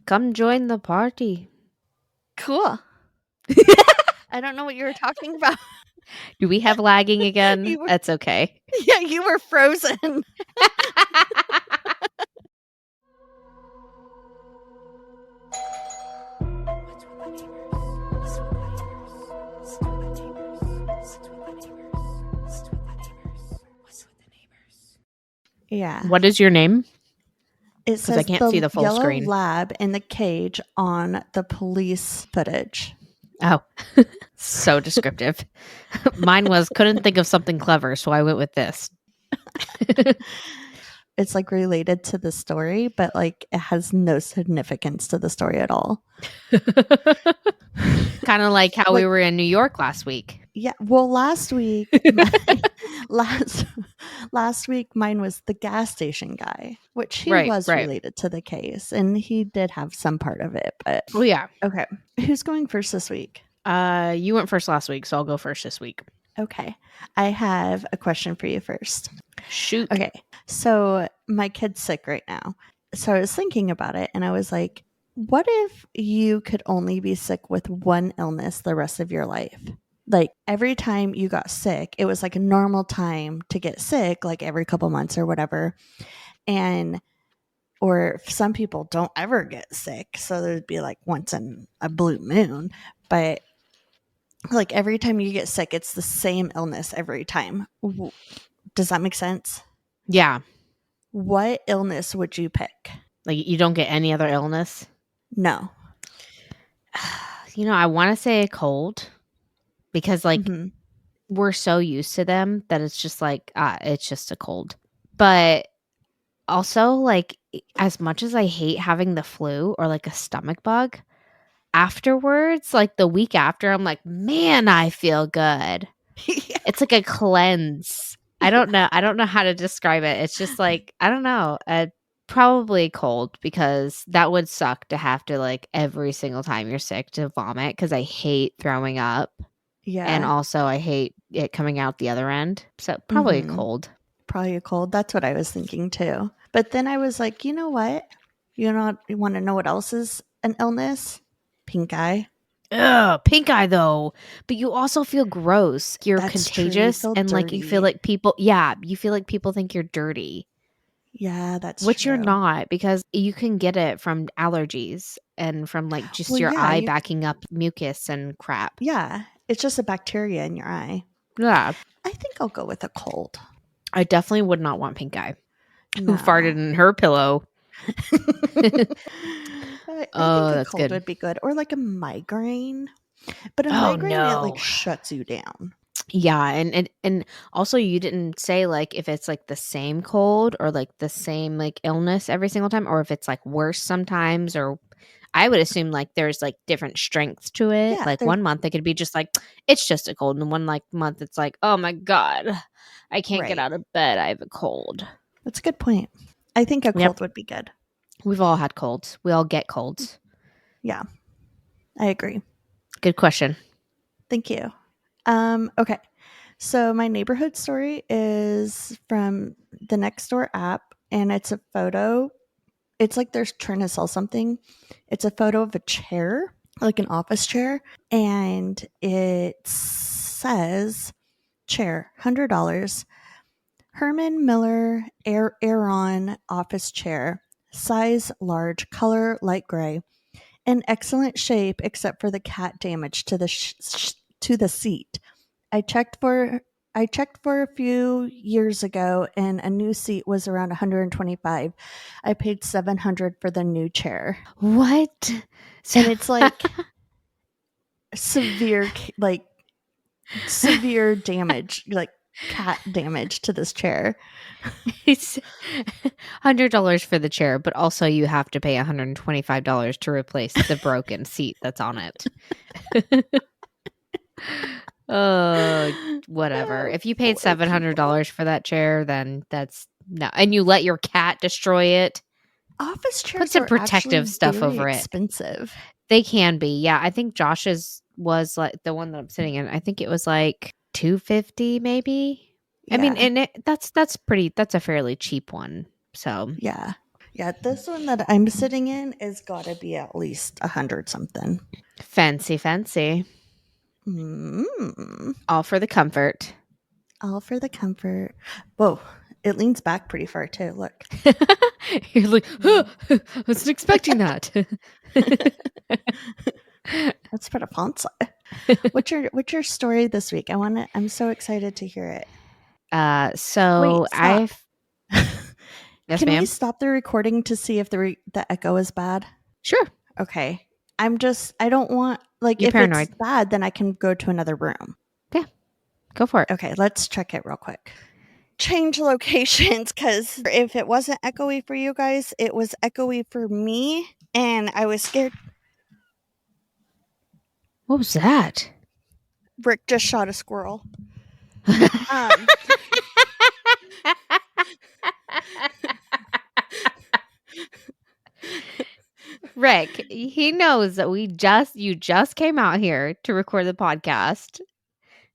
Come join the party. Cool. I don't know what you were talking about. Do we have lagging again? You were- That's okay. Yeah, you were frozen. Yeah. What is your name? It says I can't see the full yellow screen. lab in the cage on the police footage. Oh, so descriptive. Mine was couldn't think of something clever, so I went with this. It's like related to the story, but like it has no significance to the story at all. Kind of like how we Like- were in New York last week. Yeah. Well, last week, last week, mine was the gas station guy, which he was related to the case, and he did have some part of it. But Oh yeah. okay, who's going first this week? You went first last week, so I'll go first this week. Okay, I have a question for you first. Shoot. Okay, so my kid's sick right now, so I was thinking about it, and I was like, what if you could only be sick with one illness the rest of your life? Like every time you got sick, it was like a normal time to get sick, like every couple months or whatever. Or some people don't ever get sick. So there'd be like once in a blue moon. But like every time you get sick, it's the same illness every time. Does that make sense? Yeah. What illness would you pick? Like you don't get any other illness? No. I want to say a cold. Because we're so used to them that it's just like, it's just a cold. But also like as much as I hate having the flu or like a stomach bug, afterwards, like the week after, I'm like, man, I feel good. Yeah. It's like a cleanse. I don't know how to describe it. It's just like, I don't know. Probably cold because that would suck to have to like every single time you're sick to vomit because I hate throwing up. Yeah. And also I hate it coming out the other end. So probably a cold. Probably a cold. That's what I was thinking too. But then I was like, you know what? You want to know what else is an illness? Pink eye. Ugh, pink eye though. But you also feel gross. You're contagious true. You and like you feel like people you feel like people think you're dirty. Yeah, that's Which true. you're not, because you can get it from allergies and from like just your eye backing up mucus and crap. Yeah, it's just a bacteria in your eye. Yeah. I think I'll go with a cold. I definitely would not want pink eye. No. Who farted in her pillow. I think a cold would be good. Or like a migraine. But a migraine, it like shuts you down. Yeah, and also you didn't say like if it's like the same cold or like the same like illness every single time, or if it's like worse sometimes, or I would assume like there's like different strengths to it. Yeah, like 1 month it could be just like it's just a cold, and one like month it's like, oh my god, I can't get out of bed, I have a cold. That's a good point. I think a cold would be good. We've all had colds. We all get colds. Yeah, I agree. Good question. Thank you. Okay. So my neighborhood story is from the Nextdoor app, and it's a photo. It's like they're trying to sell something. It's a photo of a chair, like an office chair, and it says chair, $100. Herman Miller Aeron office chair, size large, color light gray, in excellent shape except for the cat damage to the seat. I checked for a few years ago, and a new seat was around $125. I paid $700 for the new chair. What? And it's like severe damage, like cat damage to this chair. It's $100 for the chair, but also you have to pay $125 to replace the broken seat that's on it. Whatever. If you paid $700 for that chair, then that's no. And you let your cat destroy it. Office chairs put some protective stuff over it. Expensive. They can be. Yeah, I think Josh's was like the one that I'm sitting in. I think it was like $250 maybe. Yeah. I mean, and that's a fairly cheap one. So yeah. Yeah, this one that I'm sitting in is gotta be at least 100 something. Fancy, fancy. Mm, All for the comfort. all for the comfort. Whoa, it leans back pretty far too. Look. You're like, Mm. I wasn't expecting that. That's pretty fancy. What's your story this week? I'm so excited to hear it. So Wait, stop. I've yes, Can we ma'am. stop the recording to see if the echo is bad? Sure. Okay. I don't want, like, You're if it's paranoid. bad, then I can go to another room. Yeah, go for it. Okay, let's check it real quick. Change locations because if it wasn't echoey for you guys, it was echoey for me, and I was scared. What was that? Rick just shot a squirrel. Um, Rick, he knows that you just came out here to record the podcast.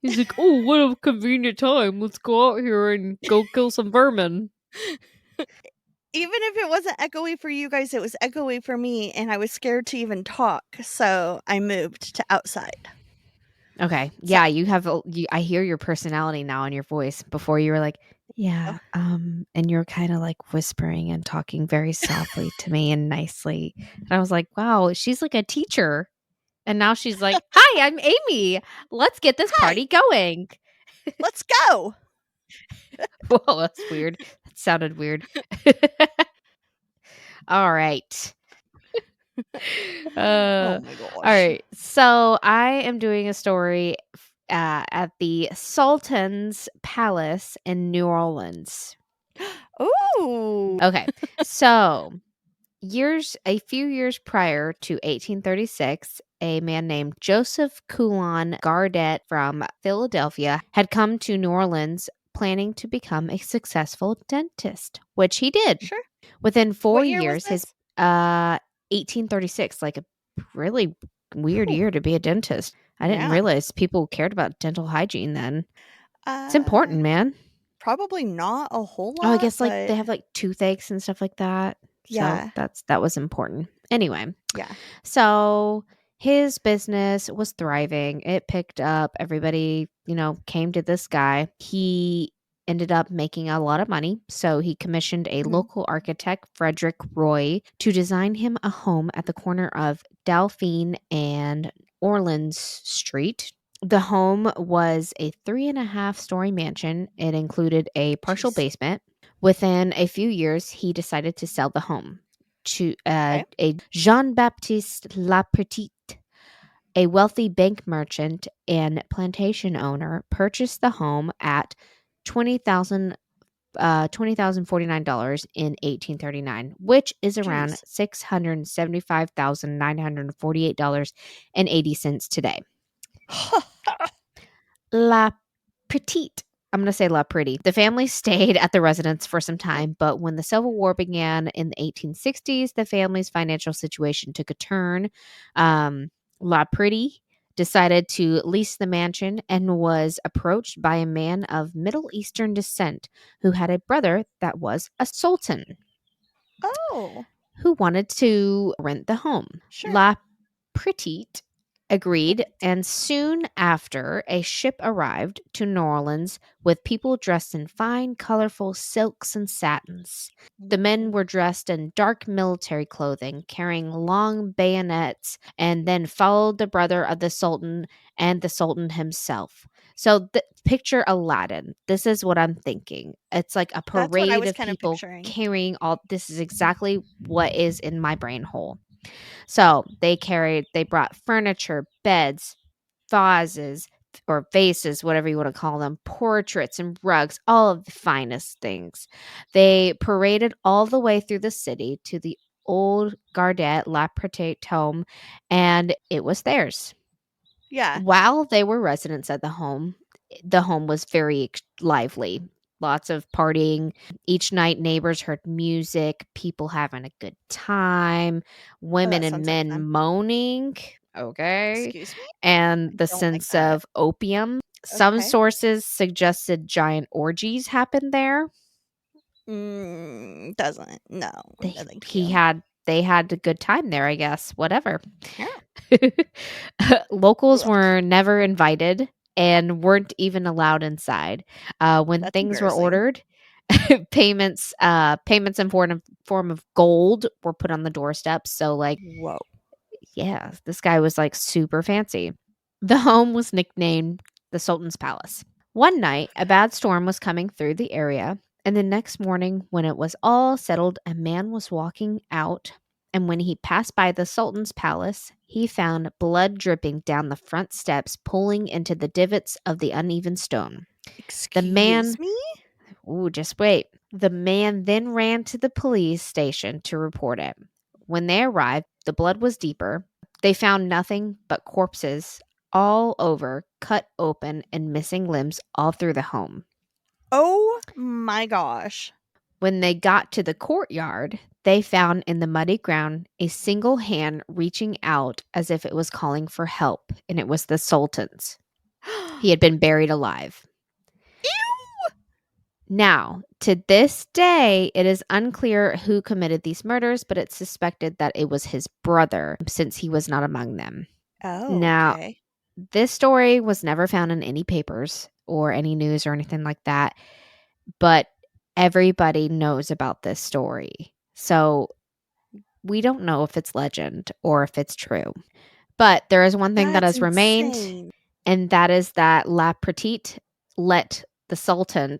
He's like, "Oh, what a convenient time. Let's go out here and go kill some vermin." even if it wasn't echoey for you guys, it was echoey for me, and I was scared to even talk, so I moved to outside. Okay. So, Yeah, I hear your personality now in your voice. Before you were like, "Yeah, and you're kind of like whispering and talking very softly to me and nicely." And I was like, "Wow, she's like a teacher." And now she's like, "Hi, I'm Amy. Let's get this hi, party going." let's go. Whoa, that's weird. That sounded weird. All right. Oh Uh, my all gosh. right. So I am doing a story at the Sultan's Palace in New Orleans. Ooh. Okay. So a few years prior to 1836, a man named Joseph Coulon Gardet from Philadelphia had come to New Orleans planning to become a successful dentist, which he did. Sure. Within 4 What year was years, his this? 1836, like a really weird Whew. year to be a dentist. I didn't Yeah. realize people cared about dental hygiene then. It's Uh, important, man. probably not a whole Oh, I lot, guess like but they have like toothaches and stuff like that. So yeah. that was important. Anyway, Yeah. so his business was thriving. It picked up. Everybody, came to this guy. He ended up making a lot of money. So he commissioned a Mhm. local architect, Frederick Roy, to design him a home at the corner of Dauphine and Orleans Street. The home was a 3.5-story mansion. It included a partial Jeez. basement. Within a few years, he decided to sell the home to Okay. a Jean Baptiste Lapertite, a wealthy bank merchant and plantation owner, purchased the home at 20,000 $20,049 in 1839, which is around Jeez. $675,948.80 today. La Petite. I'm going to say La Pretty. The family stayed at the residence for some time, but when the Civil War began in the 1860s, the family's financial situation took a turn. La Pretty decided to lease the mansion and was approached by a man of Middle Eastern descent who had a brother that was a sultan Oh, who wanted to rent the home. sure. La Petite agreed, and soon after, a ship arrived to New Orleans with people dressed in fine, colorful silks and satins. The men were dressed in dark military clothing, carrying long bayonets, and then followed the brother of the Sultan and the Sultan himself. So, picture Aladdin. This is what I'm thinking. It's like a That's what I parade was of kind of people picturing. carrying all. This is exactly what is in my brain hole. So they brought furniture, beds, vases, or vases, whatever you want to call them, portraits and rugs, all of the finest things. They paraded all the way through the city to the old Gardet La Petite home, and it was theirs. Yeah. While they were residents at the home was very lively. Lots of partying. Each night, neighbors heard music, people having a good time, Oh, women that and sounds like men fun. moaning. Okay. Excuse me? And I the don't like sense that. of opium. Some Okay. sources suggested giant orgies happened there. Doesn't. No. They No, thank he you. had they had a good time there, I guess. Whatever. Yeah. Locals Ugh, were never invited and weren't even allowed inside. When that's things were embarrassing. ordered, payments in form of gold were put on the doorsteps. So, like, Whoa. yeah, this guy was like super fancy. The home was nicknamed the Sultan's Palace. One night, a bad storm was coming through the area, and the next morning, when it was all settled, a man was walking out. And when he passed by the Sultan's palace, he found blood dripping down the front steps, pulling into the divots of the uneven stone. The Excuse man, me? ooh, just wait. The man then ran to the police station to report it. When they arrived, the blood was deeper. They found nothing but corpses all over, cut open, and missing limbs all through the home. Oh my gosh. When they got to the courtyard, they found in the muddy ground a single hand reaching out as if it was calling for help, and it was the Sultan's. He had been buried alive. Now, to this day, it is unclear who committed these murders, but it's suspected that it was his brother since he was not among them. Oh, Now, okay. this story was never found in any papers or any news or anything like that, but everybody knows about this story. So we don't know if it's legend or if it's true. But there is one thing that That's has remained, insane. and that is that La Petite let the Sultan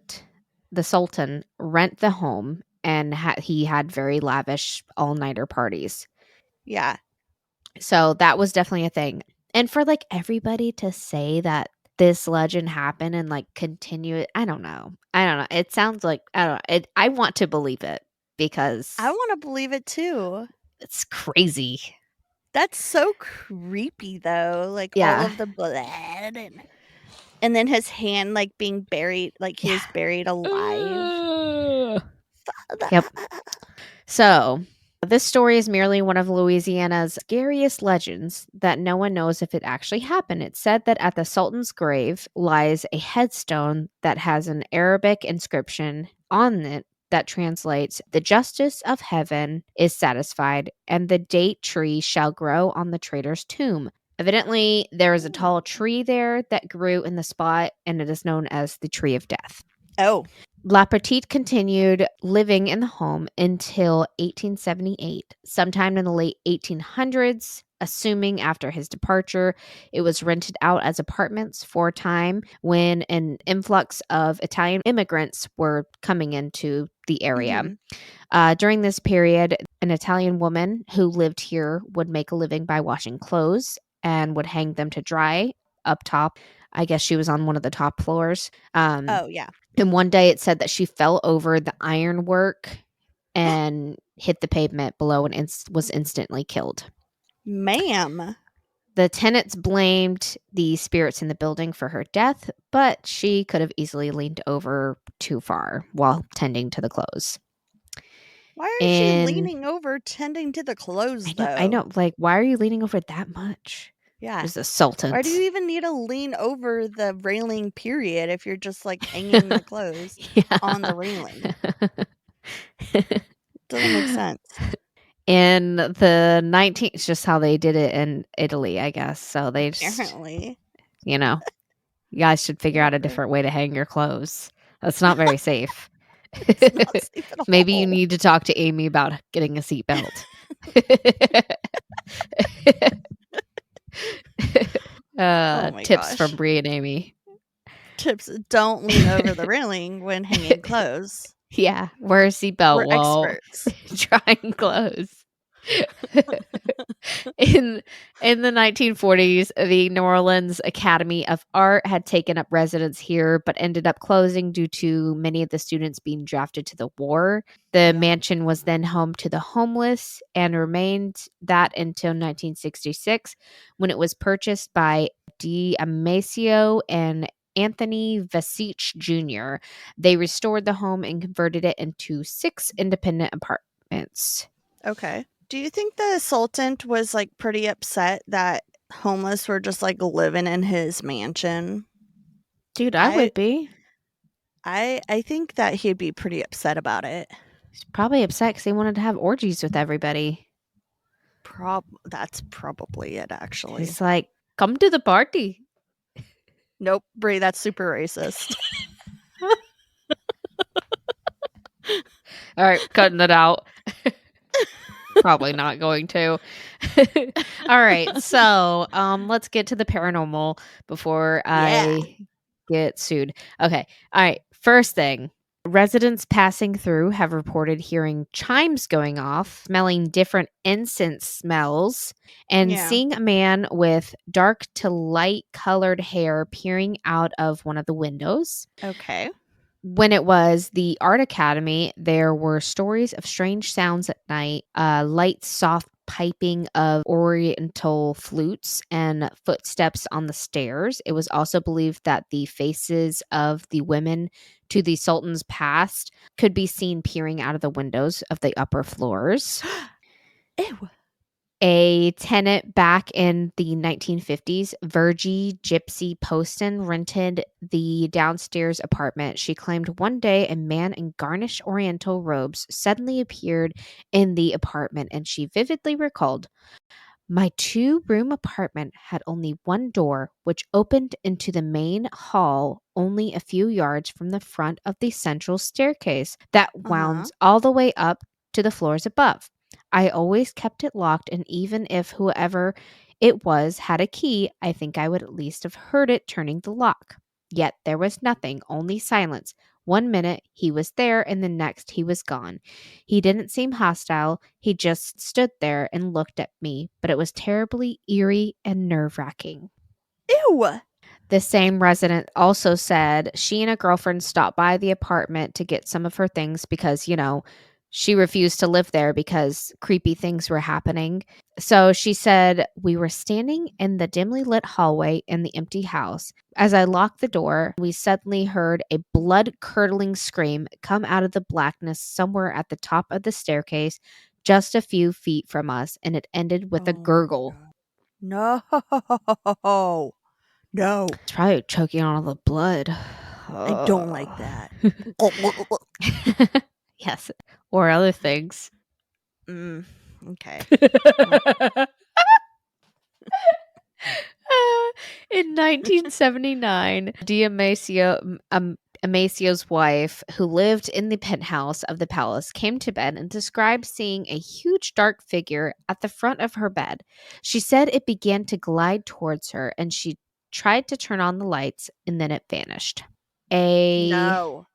rent the home, and he had very lavish all-nighter parties. Yeah. So that was definitely a thing. And for like everybody to say that this legend happened and like continue it, I don't know. I don't know. It sounds like I don't know. I want to believe it I because want to believe it too. it's crazy. That's so creepy though. Like all Yeah. of the blood and then his hand like being buried like he Yeah. was buried alive. Ugh. Yep. So, this story is merely one of Louisiana's scariest legends that no one knows if it actually happened. It's said that at the Sultan's grave lies a headstone that has an Arabic inscription on it that translates, "The justice of heaven is satisfied, and the date tree shall grow on the traitor's tomb." Evidently, there is a tall Ooh. tree there that grew in the spot, and it is known as the Tree of Death. Oh. La Petite continued living in the home until 1878. Sometime in the late 1800s, assuming after his departure, it was rented out as apartments for a time when an influx of Italian immigrants were coming into the area. Mhm. During this period, an Italian woman who lived here would make a living by washing clothes and would hang them to dry up top. I guess she was on one of the top floors. Oh, yeah. And one day it said that she fell over the ironwork and hit the pavement below and was instantly killed. Ma'am. The tenants blamed the spirits in the building for her death, but she could have easily leaned over too far while tending to the clothes. Why is she And leaning over tending to the clothes I though? know, like, why are you leaning over that much? It Yeah. was a Why do you sultant. even need to lean over the railing period if you're just like hanging the clothes on the railing? Doesn't make sense. In the 19th, it's just how they did it in Italy, I guess. So they just, Apparently. you know, you guys should figure out a Whatever. different way to hang your clothes. That's not very safe. It's not safe at Maybe you all. need to talk to Amy about getting a seatbelt. Oh my Tips from gosh. Bri and Amy. Tips: don't lean over the railing when hanging clothes. Yeah, wear a We're seatbelt while experts. trying clothes. in in the 1940s, the New Orleans Academy of Art had taken up residence here, but ended up closing due to many of the students being drafted to the war. The Yeah. mansion was then home to the homeless and remained that until 1966, when it was purchased by D'Amacio and Anthony Vasich Jr. They restored the home and converted it into 6 independent apartments. Okay. Do you think the Sultan was, like, pretty upset that homeless were just, like, living in his mansion? Dude, I I would be. I think that he'd be pretty upset about it. He's probably upset because he wanted to have orgies with everybody. That's probably it, actually. He's like, come to the party. Nope, Bri, that's super racist. All right, cutting that out. Probably not going to. All right, so let's get to the paranormal before Yeah. I get sued. Okay. All right. First thing, residents passing through have reported hearing chimes going off, smelling different incense smells, and Yeah. seeing a man with dark to light colored hair peering out of one of the windows. Okay. When it was the art academy, there were stories of strange sounds at night, light, soft piping of oriental flutes, and footsteps on the stairs. It was also believed that the faces of the women to the sultan's past could be seen peering out of the windows of the upper floors. Ew. A tenant back in the 1950s, Virgie Gypsy Poston, rented the downstairs apartment. She claimed one day a man in garnished oriental robes suddenly appeared in the apartment, and she vividly recalled, my two-room apartment had only one door, which opened into the main hall only a few yards from the front of the central staircase that Uh-huh. wound all the way up to the floors above. I always kept it locked, and even if whoever it was had a key, I think I would at least have heard it turning the lock. Yet there was nothing, only silence. 1 minute he was there, and the next he was gone. He didn't seem hostile. He just stood there and looked at me, but it was terribly eerie and nerve wracking. Ew. The same resident also said she and a girlfriend stopped by the apartment to get some of her things because, she refused to live there because creepy things were happening. So she said, we were standing in the dimly lit hallway in the empty house. As I locked the door, we suddenly heard a blood curdling scream come out of the blackness somewhere at the top of the staircase, just a few feet from us, and it ended with a Oh gurgle. no. No. No. It's probably choking on all the blood. I don't like that. Yes, or other things. Okay. In 1979, Amacio's wife, who lived in the penthouse of the palace, came to bed and described seeing a huge dark figure at the front of her bed. She said it began to glide towards her, and she tried to turn on the lights, and then it vanished. A No.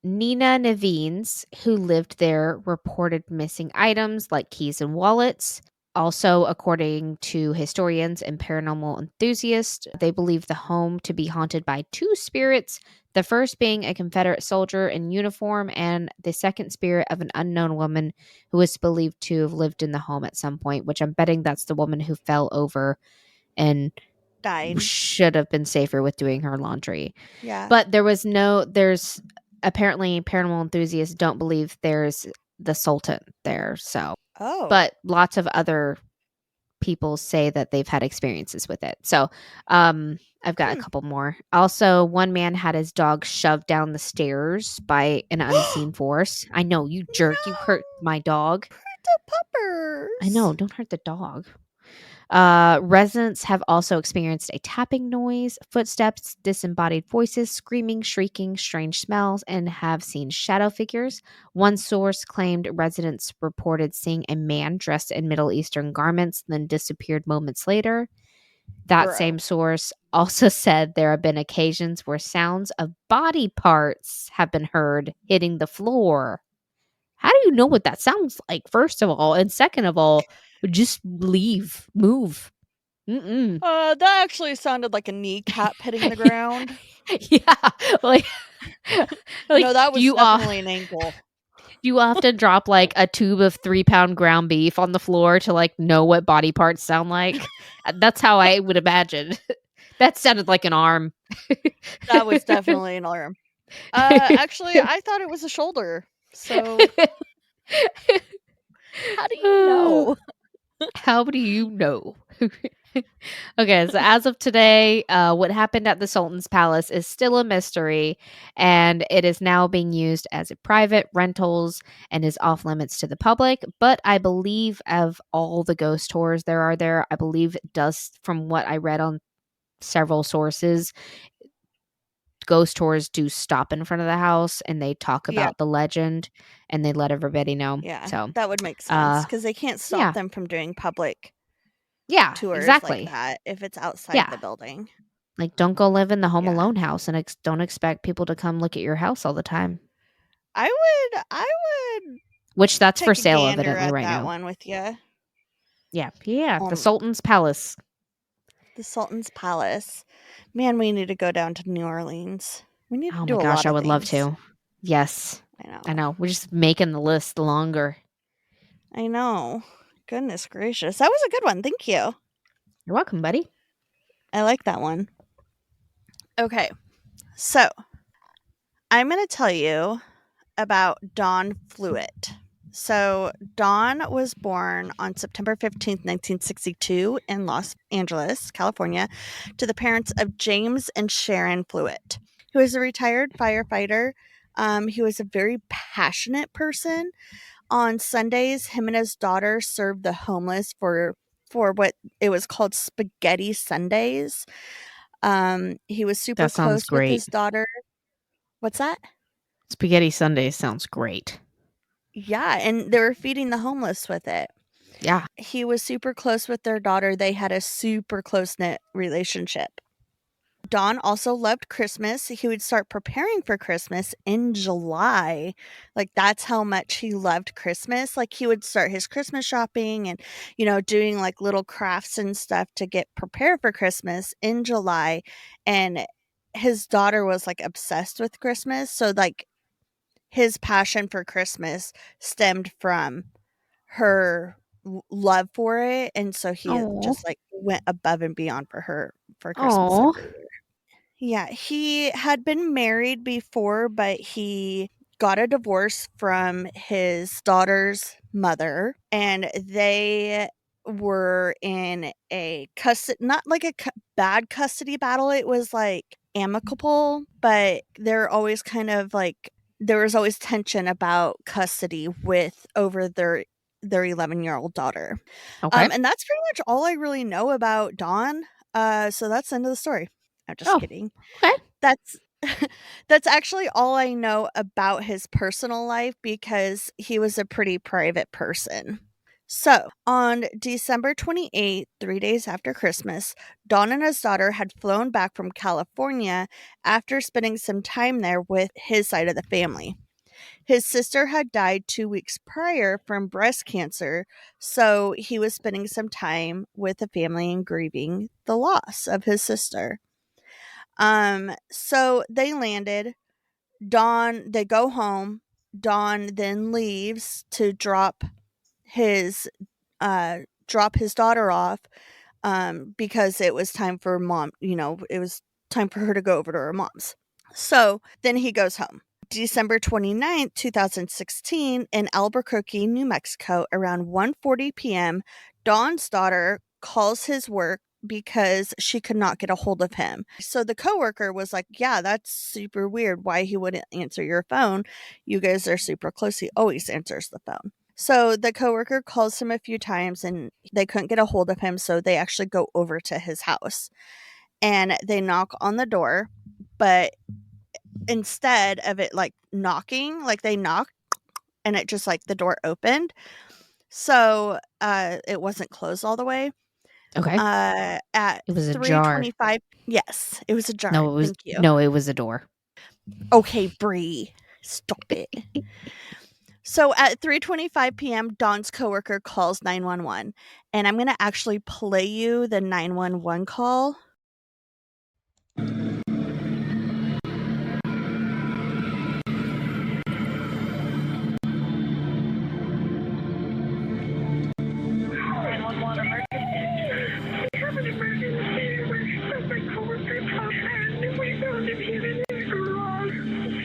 Nina Navines, who lived there, reported missing items like keys and wallets. Also, according to historians and paranormal enthusiasts, they believe the home to be haunted by two spirits, the first being a Confederate soldier in uniform, and the second spirit of an unknown woman who is believed to have lived in the home at some point, which I'm betting that's the woman who fell over and Died. should have been safer with doing her laundry. Yeah. But there's apparently paranormal enthusiasts don't believe there's the Sultan there. So, Oh. but lots of other people say that they've had experiences with it. So, I've got a couple more. Also, one man had his dog shoved down the stairs by an unseen force. I know, you jerk, you hurt my dog. The puppers. I know, don't hurt the dog. Residents have also experienced a tapping noise, footsteps, disembodied voices, screaming, shrieking, strange smells, and have seen shadow figures. One source claimed residents reported seeing a man dressed in Middle Eastern garments, then disappeared moments later. That Bro. same source also said there have been occasions where sounds of body parts have been heard hitting the floor. How do you know what that sounds like, first of all? And second of all, just leave, move. Mm-mm. That actually sounded like a kneecap hitting the ground. Yeah, like, No, that do was definitely an ankle. you often drop like a tube of 3-pound ground beef on the floor to like know what body parts sound like? That's how I would imagine. That sounded like an arm. That was definitely an arm. Actually, I thought it was a shoulder. So how do you know? How do you know? Okay, so as of today, what happened at the Sultan's Palace is still a mystery, and it is now being used as a private rentals and is off limits to the public. But I believe of all the ghost tours there are there, I believe it does, from what I read on several sources, ghost tours do stop in front of the house and they talk Yeah. about the legend and they let everybody know. Yeah, So, that would make sense uh, because they can't stop yeah, them from doing public yeah, tours like exactly. that if it's outside Yeah. the building. Like, don't go live in the Home Yeah. Alone house and don't expect people to come look at your house all the time. I would Which that's for take a sale gander evidently at right that now. one with you. Yeah, yeah, the Um, Sultan's Palace. the Sultan's Palace. Man, we need to go down to New Orleans. We need to Oh do my a gosh, lot I of would love things. to. Yes. I I know. know. We're just making the list longer. I know. Goodness gracious. That was a good one. Thank you. You're welcome, buddy. I like that one. Okay. So, I'm going to tell you about Dawn Fluitt. So, Dawn was born on September 15th, 1962, in Los Angeles, California, to the parents of James and Sharon Fluitt, who is a retired firefighter. He was a very passionate person. On Sundays, him and his daughter served the homeless for what it was called Spaghetti Sundays. He was super That sounds close with great. his daughter. What's that? Spaghetti Sundays sounds great. Yeah, and they were feeding the homeless with it. Yeah. He was super close with their daughter. They had a super close-knit relationship. Don also loved Christmas. He would start preparing for Christmas in July. Like, that's how much he loved Christmas. Like, he would start his Christmas shopping and, doing like little crafts and stuff to get prepared for Christmas in July. And his daughter was like obsessed with Christmas. So, like, his passion for Christmas stemmed from her love for it, and so he Oh. just, like, went above and beyond for her for Christmas Oh. every year. Yeah, he had been married before, but he got a divorce from his daughter's mother, and they were in a not like a bad custody battle, it was, like, amicable, but they're always kind of, like there was always tension about custody with over their 11-year-old daughter. Okay. And that's pretty much all I really know about Dawn, so that's the end of the story. I'm just Oh. kidding. Okay. That's that's actually all I know about his personal life because he was a pretty private person. So, on December 28th, 3 days after Christmas, Don and his daughter had flown back from California after spending some time there with his side of the family. His sister had died 2 weeks prior from breast cancer, so he was spending some time with the family and grieving the loss of his sister. So they landed. They go home. Dawn then leaves to his drop his daughter off because it was time for mom, it was time for her to go over to her mom's. So then he goes home. December 29th, 2016, in Albuquerque, New Mexico, around 1:40 p.m., Dawn's daughter calls his work because she could not get a hold of him. So the coworker was like, "Yeah, that's super weird why he wouldn't answer your phone. You guys are super close. He always answers the phone." So the coworker calls him a few times and they couldn't get a hold of him, so they actually go over to his house and they knock on the door, but instead of it like knocking, like they knocked and it just like the door opened. So it wasn't closed all the way. Okay. At It was a jar. 3:25, yes, it was ajar. No, it was Thank you. no, it was a door. Okay, Bree, stop it. So at 3:25 p.m., Dawn's coworker calls 911, and I'm gonna actually play you the 911 call.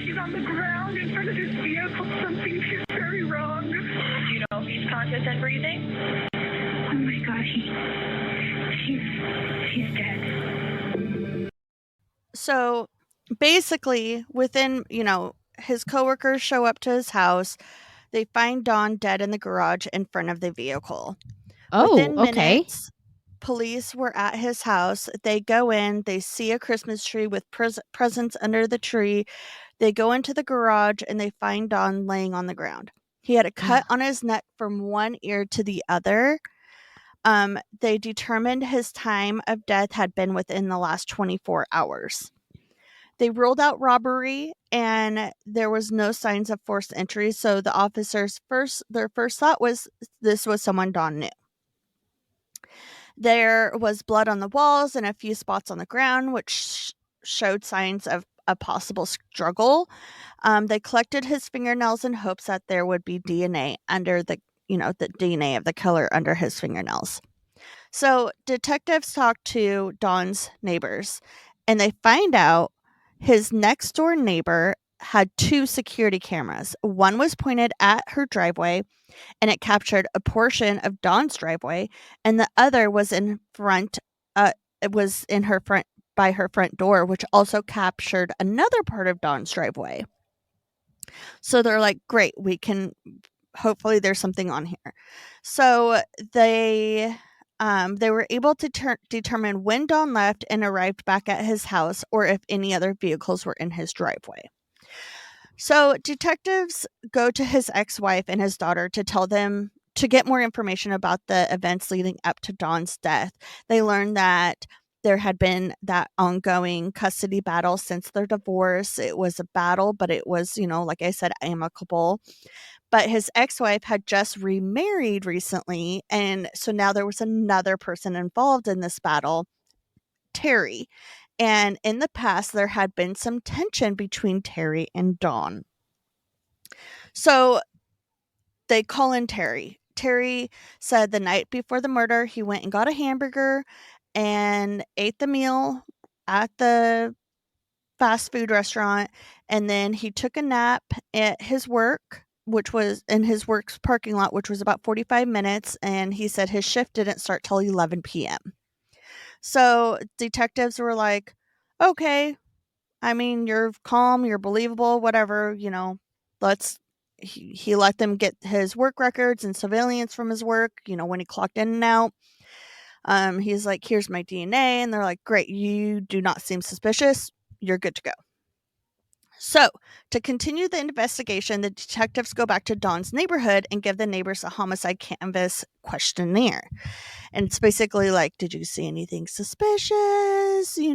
He's on the ground in front of his vehicle. Something is very wrong. Do you know if he's conscious and breathing? Oh my god, he's He's dead. So basically, within, his coworkers show up to his house. They find Don dead in the garage in front of the vehicle. Oh, Within okay. minutes, police were at his house. They go in, they see a Christmas tree with presents under the tree. They go into the garage and they find Don laying on the ground. He had a cut on his neck from one ear to the other. They determined his time of death had been within the last 24 hours. They ruled out robbery and there was no signs of forced entry. So the officers their first thought was this was someone Don knew. There was blood on the walls and a few spots on the ground, which showed signs of a possible struggle. They collected his fingernails in hopes that there would be DNA under the DNA of the killer under his fingernails. So detectives talked to Don's neighbors and they find out his next door neighbor had 2 security cameras. One was pointed at her driveway and it captured a portion of Dawn's driveway, and the other was in front. It was in her front by her front door, which also captured another part of Dawn's driveway. So they're like, "Great, we can. Hopefully, there's something on here." So they were able to determine when Dawn left and arrived back at his house, or if any other vehicles were in his driveway. So detectives go to his ex-wife and his daughter to tell them to get more information about the events leading up to Dawn's death. They learned that there had been that ongoing custody battle since their divorce. It was a battle, but it was, like I said, amicable. But his ex-wife had just remarried recently, and so now there was another person involved in this battle, Terry. And in the past, there had been some tension between Terry and Dawn. So they call in Terry. Terry said the night before the murder, he went and got a hamburger and ate the meal at the fast food restaurant. And then he took a nap at his work, which was in his work's parking lot, which was about 45 minutes. And he said his shift didn't start till 11 p.m. So detectives were like, okay, I mean, you're calm, you're believable, whatever, let's he let them get his work records and surveillance from his work, when he clocked in and out. He's like, here's my DNA. And they're like, great, you do not seem suspicious. You're good to go. So, to continue the investigation, the detectives go back to Dawn's neighborhood and give the neighbors a homicide canvas questionnaire. And it's basically like, did you see anything suspicious? Did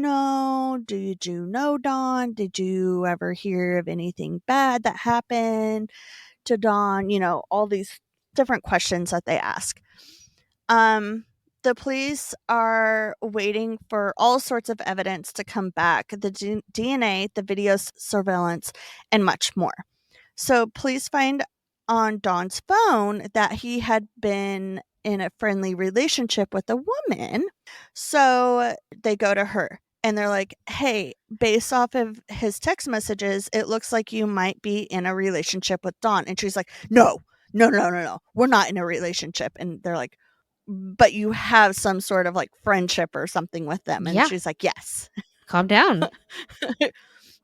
you know Dawn? Did you ever hear of anything bad that happened to Dawn? All these different questions that they ask. The police are waiting for all sorts of evidence to come back, the DNA, the video surveillance, and much more. So police find on Dawn's phone that he had been in a friendly relationship with a woman. So they go to her and they're like, hey, based off of his text messages, it looks like you might be in a relationship with Dawn. And she's like, no. We're not in a relationship. And they're like, but you have some sort of like friendship or something with them. And Yeah. she's like, yes. Calm down.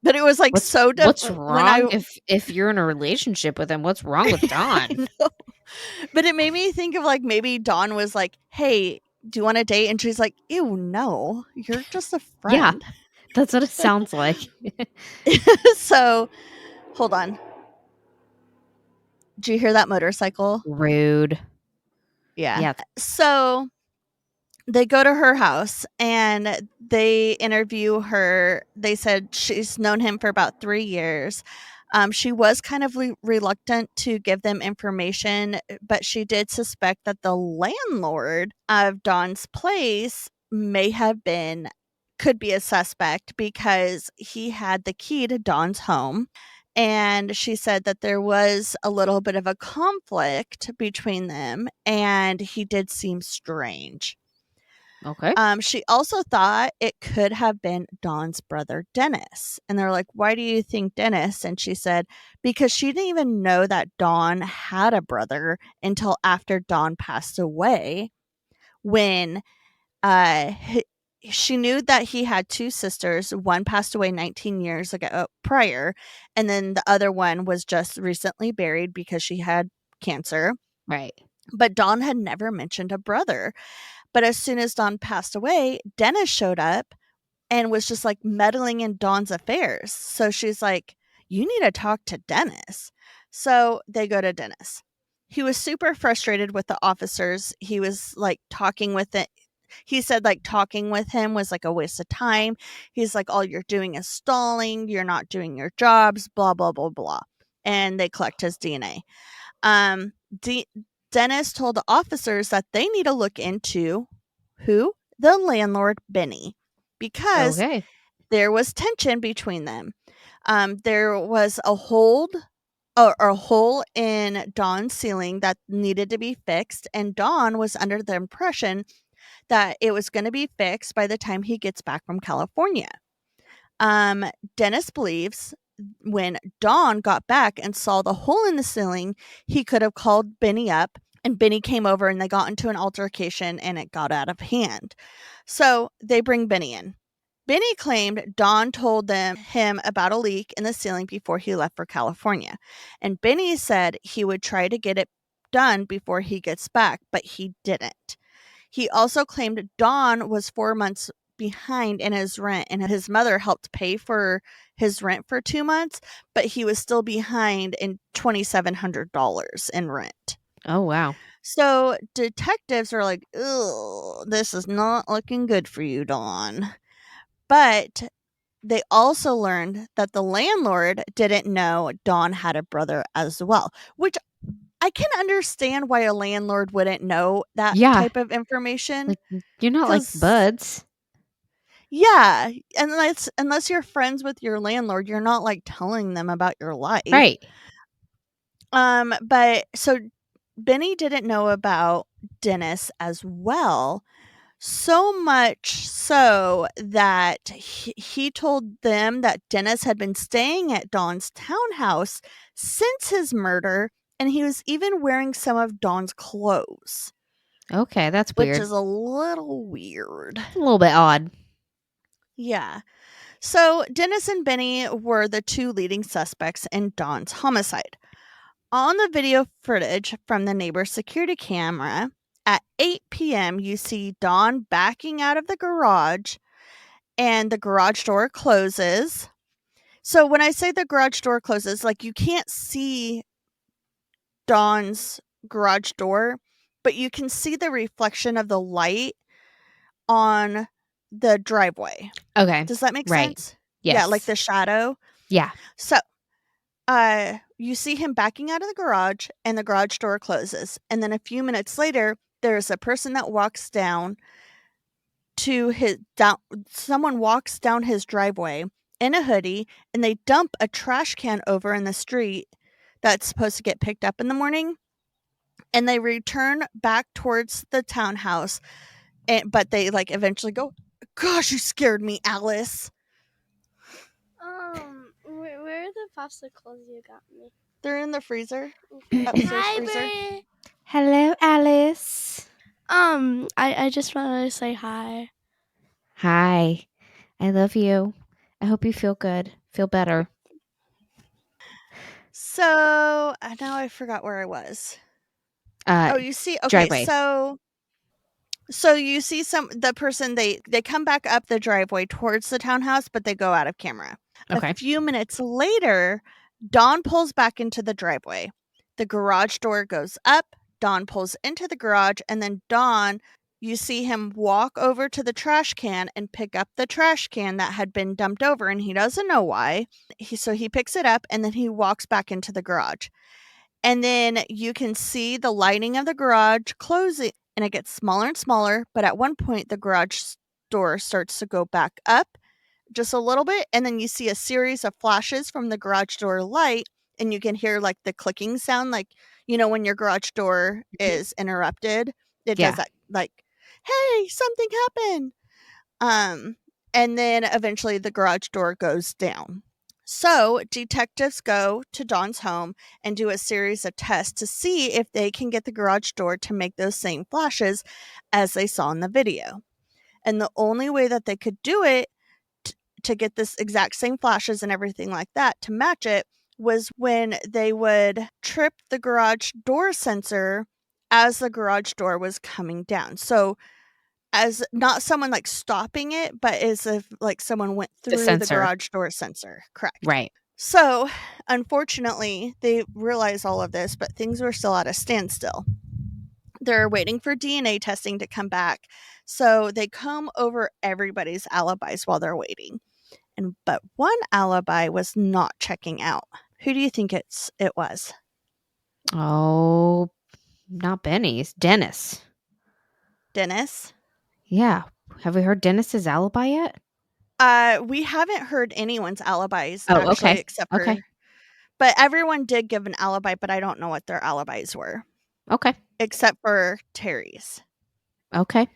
But it was like so what's wrong if you're in a relationship with him? What's wrong with Dawn? But it made me think of like maybe Dawn was like, hey, do you want to date? And she's like, ew, no, you're just a friend. Yeah, that's what it sounds like. So hold on. Did you hear that motorcycle? Rude. Yeah. So they go to her house and they interview her. They said she's known him for about 3 years. She was kind of reluctant to give them information, but she did suspect that the landlord of Dawn's place could be a suspect because he had the key to Dawn's home. And she said that there was a little bit of a conflict between them and he did seem strange. Okay. She also thought it could have been Dawn's brother, Dennis. And they're like, why do you think Dennis? And she said, because she didn't even know that Dawn had a brother until after Dawn passed away when she knew that he had 2 sisters. One passed away 19 years ago prior, and then the other one was just recently buried because she had cancer. Right. But Dawn had never mentioned a brother. But as soon as Dawn passed away, Dennis showed up and was just like meddling in Dawn's affairs. So she's like, "You need to talk to Dennis." So they go to Dennis. He was super frustrated with the officers. He was like talking with it. He said like talking with him was like a waste of time. He's like, "All you're doing is stalling. You're not doing your jobs, blah, blah, blah, blah." And they collect his DNA. Um, Dennis told the officers that they need to look into who? The landlord, Benny, because Okay. there was tension between them. There was a hole or a hole in Dawn's ceiling that needed to be fixed, and Dawn was under the impression that it was going to be fixed by the time he gets back from California. Um, Dennis believes when Dawn got back and saw the hole in the ceiling, he could have called Benny up, and Benny came over and they got into an altercation and it got out of hand. So they bring Benny in. Benny claimed Dawn told him about a leak in the ceiling before he left for California. And Benny said he would try to get it done before he gets back, but he didn't. He also claimed Dawn was 4 months behind in his rent and his mother helped pay for his rent for 2 months, but he was still behind in $2,700 in rent. Oh, wow. So detectives are like, "Ugh, this is not looking good for you, Dawn." But they also learned that the landlord didn't know Dawn had a brother as well, which I can understand why a landlord wouldn't know that Yeah. type of information. Like, you're not like 'Cause buds. yeah, unless you're friends with your landlord, you're not, like, telling them about your life. Right. But so Benny didn't know about Dennis as well, so much so that he told them that Dennis had been staying at Dawn's townhouse since his murder, and he was even wearing some of Dawn's clothes, Okay, that's which weird. is a little weird. It's a little bit odd. Yeah. So Dennis and Benny were the 2 leading suspects in Dawn's homicide. On the video footage from the neighbor's security camera, at 8 p.m., you see Dawn backing out of the garage and the garage door closes. So when I say the garage door closes, like you can't see Dawn's garage door, but you can see the reflection of the light on the driveway. Okay. Does that make Right. sense? Yeah, like Yes. the shadow. Yeah. So you see him backing out of the garage and the garage door closes. And then a few minutes later, there's a person that walks down someone walks down his driveway in a hoodie and they dump a trash can over in the street that's supposed to get picked up in the morning. And they return back towards the townhouse, but they like eventually go, "Gosh, you scared me, Alice." Where are the popsicles you got me? They're in the freezer. Okay. Upstairs Hi, freezer. Bri. Hello, Alice. I just wanted to say hi. Hi. I love you. I hope you feel good. Feel better. So now I forgot where I was. You see, okay, driveway. so you see the person they come back up the driveway towards the townhouse, but they go out of camera. Okay. A few minutes later, Dawn pulls back into the driveway. The garage door goes up. Dawn pulls into the garage, and then you see him walk over to the trash can and pick up the trash can that had been dumped over, and he doesn't know why. So he picks it up, and then he walks back into the garage. And then you can see the lighting of the garage closing, and it gets smaller and smaller. But at one point, the garage door starts to go back up just a little bit. And then you see a series of flashes from the garage door light, and you can hear like the clicking sound, like, when your garage door is interrupted, it Yeah. does that, like, "Hey, something happened." And then eventually the garage door goes down. So detectives go to Dawn's home and do a series of tests to see if they can get the garage door to make those same flashes as they saw in the video. And the only way that they could do it to get this exact same flashes and everything like that to match it was when they would trip the garage door sensor as the garage door was coming down. So as not someone like stopping it, but as if like someone went The through the sensor. garage door sensor. Correct. Right. So unfortunately, they realized all of this, but things were still at a standstill. They're waiting for DNA testing to come back. So they comb over everybody's alibis while they're waiting. But one alibi was not checking out. Who do you think it was? Oh, not Benny's. Dennis. Dennis? Yeah. Have we heard Dennis's alibi yet? We haven't heard anyone's alibis Oh, actually, okay. except Okay. for. But everyone did give an alibi, but I don't know what their alibis were. Okay. Except for Terry's. Okay.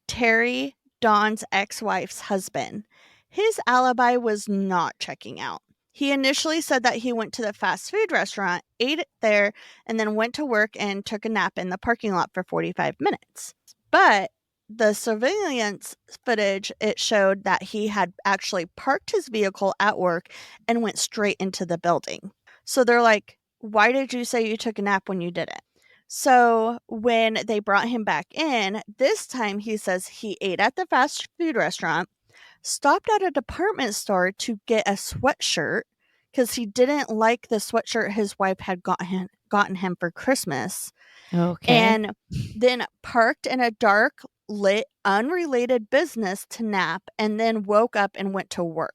Terry, Dawn's ex-wife's husband. His alibi was not checking out. He initially said that he went to the fast food restaurant, ate it there, and then went to work and took a nap in the parking lot for 45 minutes. But the surveillance footage, it showed that he had actually parked his vehicle at work and went straight into the building. So they're like, why did you say you took a nap when you didn't? So when they brought him back in, this time he says he ate at the fast food restaurant, stopped at a department store to get a sweatshirt because he didn't like the sweatshirt his wife had gotten him for Christmas. Okay. And then parked in a dark, lit, unrelated business to nap, and then woke up and went to work.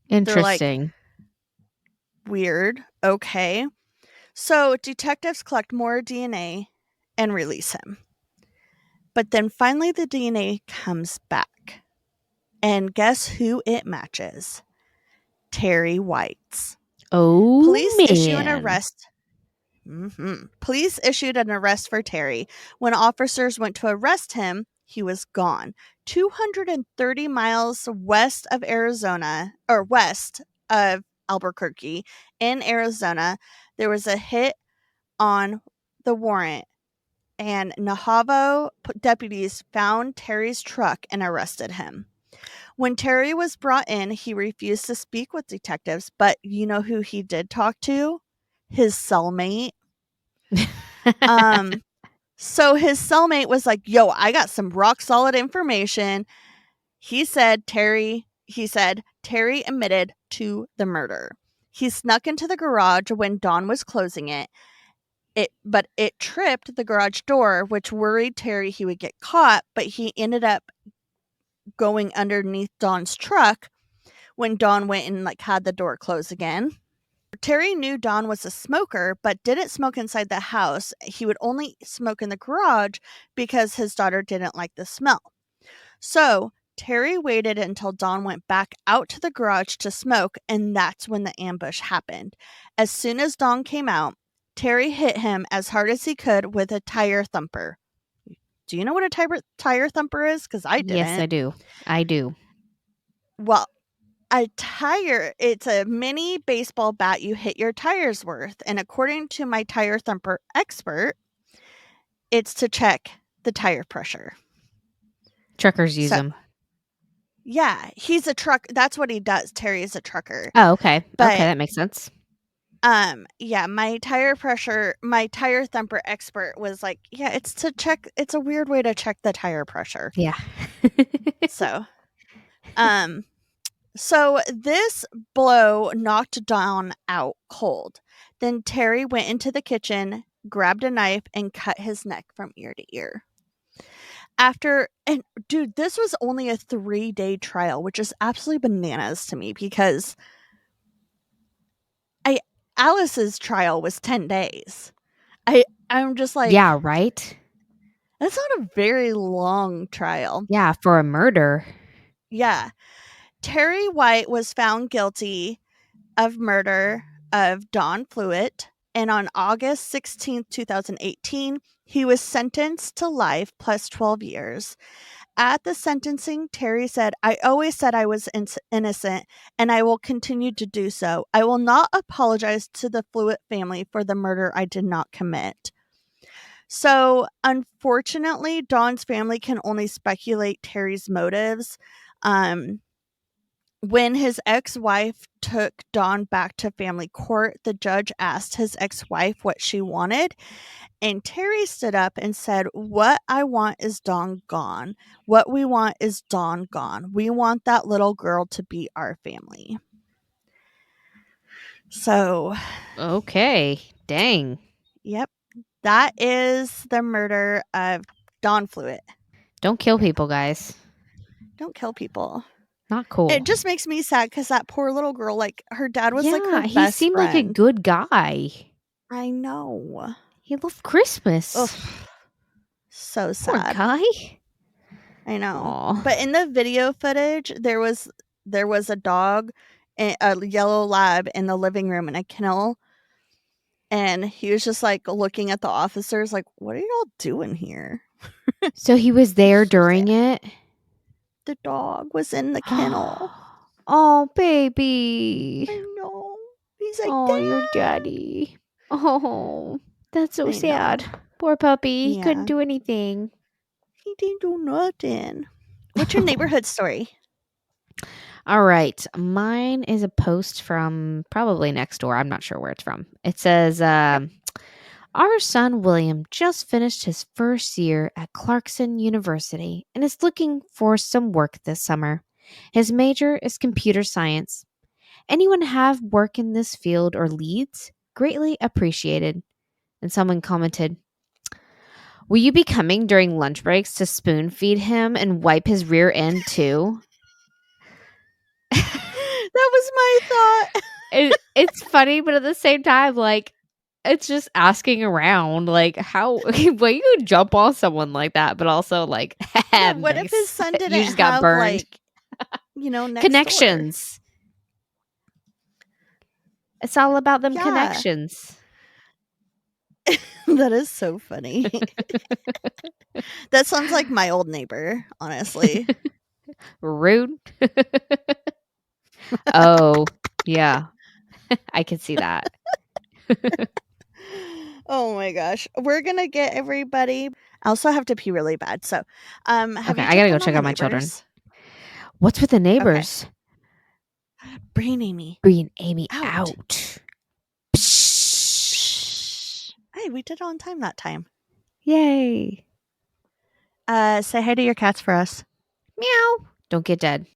Interesting. Weird. Okay. So detectives collect more DNA and release him. But then finally the DNA comes back. And guess who it matches? Terry White's. Oh, Police man. issue an arrest. Police issued an arrest for Terry. When officers went to arrest him, he was gone. 230 miles west of Arizona, or west of Albuquerque in Arizona, there was a hit on the warrant, and Navajo deputies found Terry's truck and arrested him. When Terry was brought in, he refused to speak with detectives, but you know who he did talk to? His cellmate. So his cellmate was like, yo, I got some rock solid information. He said Terry admitted to the murder. He snuck into the garage when Dawn was closing it. But it tripped the garage door, which worried Terry he would get caught, but he ended up going underneath Dawn's truck when Dawn went and had the door closed again. Terry knew Dawn was a smoker, but didn't smoke inside the house. He would only smoke in the garage because his daughter didn't like the smell. So Terry waited until Dawn went back out to the garage to smoke, and that's when the ambush happened. As soon as Dawn came out, Terry hit him as hard as he could with a tire thumper. Do you know what a tire thumper is? Because I didn't. Yes, I do. I do. Well, a tire, it's a mini baseball bat you hit your tires with. And according to my tire thumper expert, it's to check the tire pressure. Truckers use them. Yeah, he's a truck. That's what he does. Terry is a trucker. Oh, okay. But, okay, that makes sense. Yeah, my tire thumper expert was like, yeah, it's to check. It's a weird way to check the tire pressure. Yeah. So this blow knocked Dawn out cold. Then Terry went into the kitchen, grabbed a knife, and cut his neck from ear to ear. Dude, this was only a 3-day trial, which is absolutely bananas to me because Alice's trial was 10 days. I'm just like, yeah, right? That's not a very long trial. Yeah, for a murder. Yeah. Terry White was found guilty of murder of Dawn Flewitt, and on August 16th, 2018, he was sentenced to life plus 12 years. At the sentencing, Terry said, I always said I was innocent, and I will continue to do so. I will not apologize to the Flewitt family for the murder I did not commit. So, unfortunately, Dawn's family can only speculate Terry's motives. When his ex-wife took Dawn back to family court, the judge asked his ex-wife what she wanted, and Terry stood up and said, "What I want is Dawn gone. What we want is Dawn gone. We want that little girl to be our family." So, Okay. Dang. yep, that is the murder of Dawn Fluid. Don't kill people, guys. Don't kill people. Not cool. It just makes me sad because that poor little girl, like, her dad was like her he best seemed like a friend. good guy. I know. He loved Christmas. Ugh. So Poor sad. guy. I know. Aw. But in the video footage, there was a dog, a yellow lab in the living room in a kennel. And he was just like looking at the officers like, "What are y'all doing here?" So he was there So during sad. it? The dog was in the kennel. Oh, baby. I know. He's like, Oh, "Dad." your daddy. Oh, that's so I know. sad. Poor puppy. He Yeah. couldn't do anything. He didn't do nothing. What's your neighborhood story? All right. Mine is a post from probably next door. I'm not sure where it's from. It says, our son William just finished his first year at Clarkson University and is looking for some work this summer. His major is computer science. Anyone have work in this field or leads? Greatly appreciated. And someone commented, will you be coming during lunch breaks to spoon feed him and wipe his rear end too? That was my thought. It's funny, but at the same time, like, it's just asking around, like, how well you would jump on someone like that, but also like, Yeah, what if his nice. son You didn't just got have burned. like, next Connections. It's all about them Yeah. connections. door? That is so funny. That sounds like my old neighbor, honestly. Rude. Oh, yeah. I can see that. Oh my gosh. We're gonna get everybody. I also have to pee really bad. So have Okay, you I gotta go checked check on out the my children. neighbors? What's with the neighbors? Bri and Amy. Bri and Amy Out. out. Hey, we did it on time that time. Yay. Say hi to your cats for us. Meow. Don't get dead.